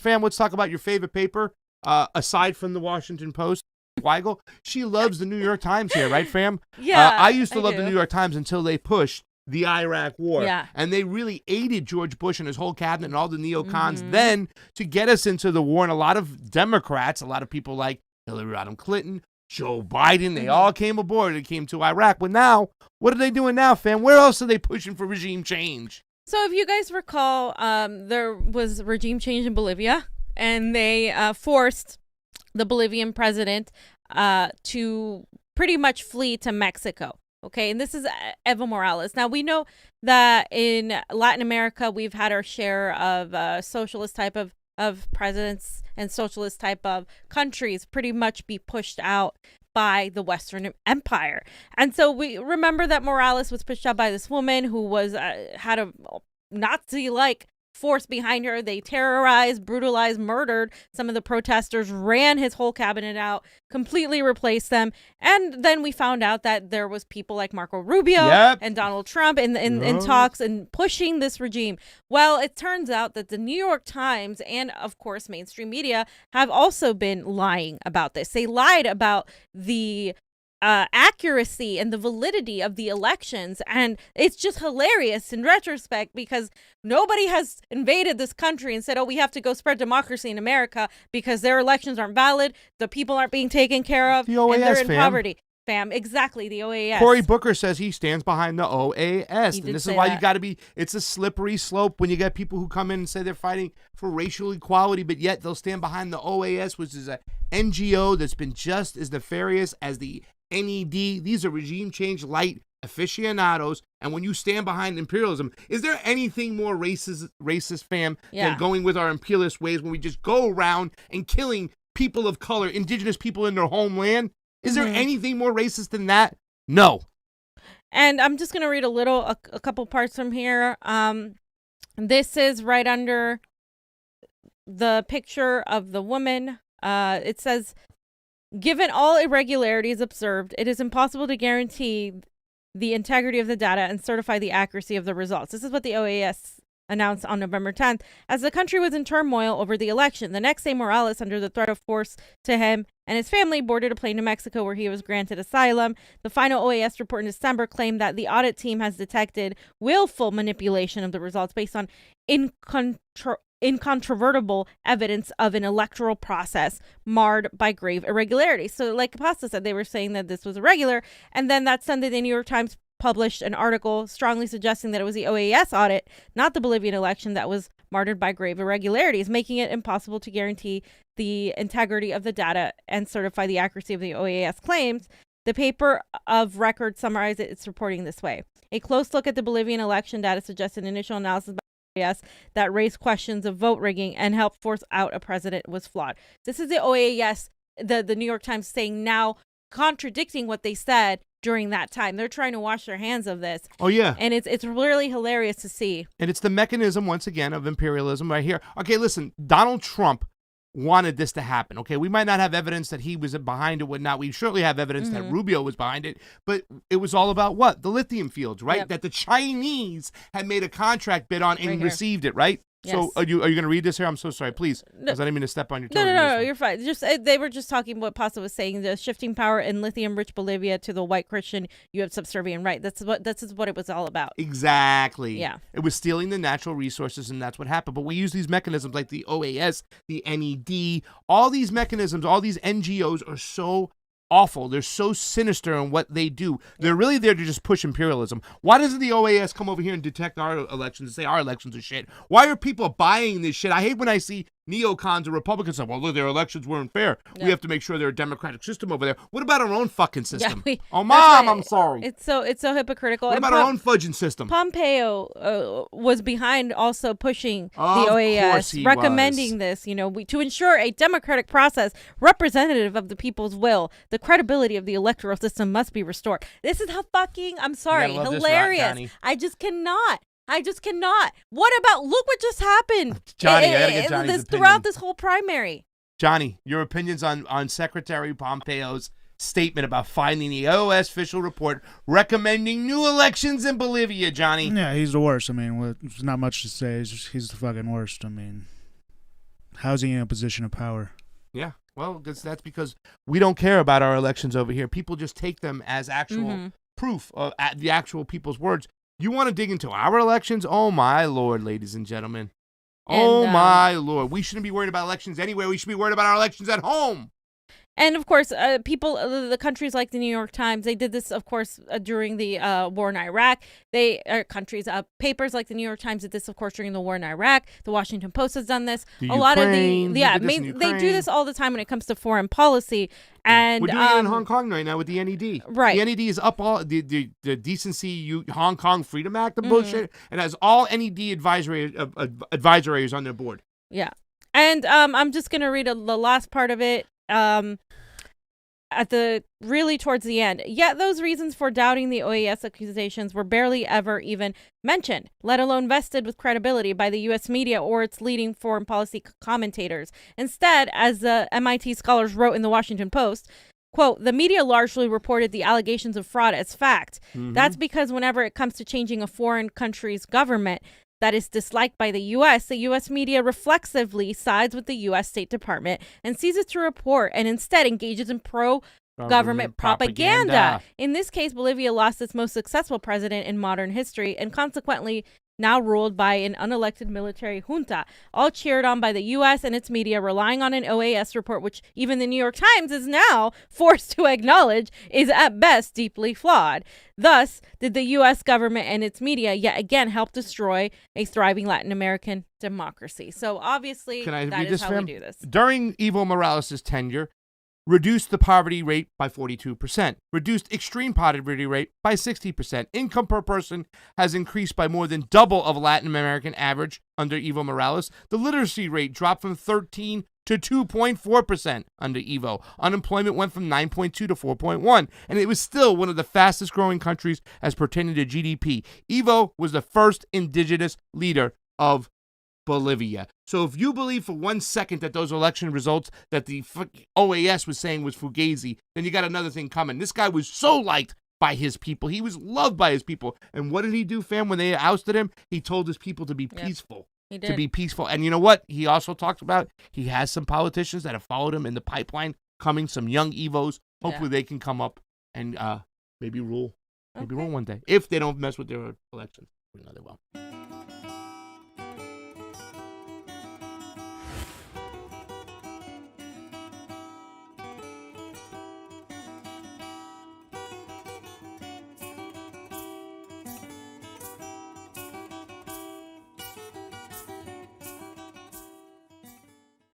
Fam, let's talk about your favorite paper, aside from the Washington Post. Weigel, she loves the New York Times here, right, fam? Yeah, I used to love do. the New York Times until they pushed the Iraq War. Yeah. And they really aided George Bush and his whole cabinet and all the neocons then to get us into the war. And a lot of Democrats, a lot of people like Hillary Rodham Clinton, Joe Biden, they all came aboard and came to Iraq. But now, what are they doing now, fam? Where else are they pushing for regime change? So if you guys recall, there was regime change in Bolivia, and they forced the Bolivian president to pretty much flee to Mexico. Okay, and this is Evo Morales. Now, we know that in Latin America, we've had our share of socialist type of presidents and socialist type of countries pretty much be pushed out by the Western Empire. And so we remember that Morales was pushed out by this woman who was had a Nazi-like force behind her. They terrorized, brutalized, murdered some of the protesters, ran his whole cabinet out, completely replaced them. And then we found out that there was people like Marco Rubio and Donald Trump in talks and pushing this regime. Well, it turns out that the New York Times and, of course, mainstream media have also been lying about this. They lied about the accuracy and the validity of the elections, and it's just hilarious in retrospect because nobody has invaded this country and said, oh, we have to go spread democracy in America because their elections aren't valid, the people aren't being taken care of, the OAS, and they're in fam. poverty. Fam, exactly, the OAS. Cory Booker says he stands behind the OAS. And this is why you got to be, it's a slippery slope when you get people who come in and say they're fighting for racial equality, but yet they'll stand behind the OAS, which is a NGO that's been just as nefarious as the NED. These are regime change light aficionados, and when you stand behind imperialism, is there anything more racist, fam, than going with our imperialist ways when we just go around and killing people of color, indigenous people in their homeland? Is there anything more racist than that? No. And I'm just going to read a couple parts from here. This is right under the picture of the woman. It says, given all irregularities observed, it is impossible to guarantee the integrity of the data and certify the accuracy of the results. This is what the OAS announced on November 10th, as the country was in turmoil over the election. The next day, Morales, under the threat of force to him and his family, boarded a plane to Mexico where he was granted asylum. The final OAS report in December claimed that the audit team has detected willful manipulation of the results based on incontrovertible evidence of an electoral process marred by grave irregularities. So like Pasta said, they were saying that this was irregular. And then that Sunday, the New York Times published an article strongly suggesting that it was the OAS audit, not the Bolivian election, that was marred by grave irregularities, making it impossible to guarantee the integrity of the data and certify the accuracy of the OAS claims. The paper of record summarized its reporting this way. A close look at the Bolivian election data suggested initial analysis by OAS that raised questions of vote rigging and helped force out a president was flawed. This is the OAS, the New York Times saying now, contradicting what they said during that time. They're trying to wash their hands of this. Oh, yeah. And it's really hilarious to see. And it's the mechanism, once again, of imperialism right here. Okay, listen, Donald Trump wanted this to happen. Okay, we might not have evidence that he was behind it, whatnot. We certainly have evidence that Rubio was behind it, but it was all about what? The lithium fields, right? Yep. That the Chinese had made a contract bid on and Right received it, right? Yes. So are you going to read this here? I'm so sorry, please, because I didn't mean to step on your toes. No, you're fine. Just they were just talking what Pasta was saying, the shifting power in lithium-rich Bolivia to the white Christian you have subservient right. This is what it was all about. Exactly. Yeah. It was stealing the natural resources, and that's what happened. But we use these mechanisms like the OAS, the NED, all these mechanisms, all these NGOs are so awful. They're so sinister in what they do. They're really there to just push imperialism. Why doesn't the OAS come over here and detect our elections and say our elections are shit? Why are people buying this shit? I hate when I see neocons or Republicans say, well, look, their elections weren't fair. Yeah. We have to make sure they're a democratic system over there. What about our own fucking system? Yeah, oh, Mom, I'm sorry. It's so hypocritical. What about our own fudging system? Pompeo was behind also pushing the Of course OAS, he recommending was. this, to ensure a democratic process representative of the people's will. The credibility of the electoral system must be restored. This is how fucking, I'm sorry, love this hilarious. rock, Johnny. I just cannot. What about, look what just happened. Johnny, I gotta get Johnny's opinion. Throughout this whole primary. Johnny, your opinions on Secretary Pompeo's statement about finding the OAS official report recommending new elections in Bolivia, Johnny? Yeah, he's the worst. I mean, there's not much to say. He's the fucking worst. I mean, housing in a position of power. Yeah, well, that's because we don't care about our elections over here. People just take them as actual proof of the actual people's words. You want to dig into our elections? Oh, my Lord, ladies and gentlemen. Oh, my Lord. We shouldn't be worried about elections anywhere. We should be worried about our elections at home. And, of course, the countries like the New York Times, they did this, of course, during the war in Iraq. Papers like the New York Times did this, of course, during the war in Iraq. The Washington Post has done this. They do this all the time when it comes to foreign policy. And we're doing it in Hong Kong right now with the NED. Right. The NED is up all the Decency Hong Kong Freedom Act, the bullshit, and has all NED advisories on their board. Yeah. And I'm just going to read the last part of it. Towards the end. Yet those reasons for doubting the OAS accusations were barely ever even mentioned, let alone vested with credibility by the U.S. media or its leading foreign policy commentators. Instead, as the MIT scholars wrote in the Washington Post, quote, the media largely reported the allegations of fraud as fact. That's because whenever it comes to changing a foreign country's government that is disliked by the U.S. media reflexively sides with the U.S. State Department and seizes to report and instead engages in pro-government propaganda. In this case, Bolivia lost its most successful president in modern history and consequently now ruled by an unelected military junta, all cheered on by the U.S. and its media, relying on an OAS report, which even the New York Times is now forced to acknowledge is at best deeply flawed. Thus, did the U.S. government and its media yet again help destroy a thriving Latin American democracy. So obviously, that is how we do this. During Evo Morales' tenure, reduced the poverty rate by 42%, reduced extreme poverty rate by 60%. Income per person has increased by more than double of Latin American average under Evo Morales. The literacy rate dropped from 13 to 2.4% under Evo. Unemployment went from 9.2 to 4.1, and it was still one of the fastest growing countries as pertaining to GDP. Evo was the first indigenous leader of Bolivia. So if you believe for 1 second that those election results that the OAS was saying was fugazi, then you got another thing coming. This guy was so liked by his people. He was loved by his people. And what did he do, fam, when they ousted him? He told his people to be peaceful. He did. To be peaceful. And you know what? He also talked about he has some politicians that have followed him in the pipeline coming, some young Evos. Hopefully they can come up and maybe rule. Maybe rule one day. If they don't mess with their elections. We know they will.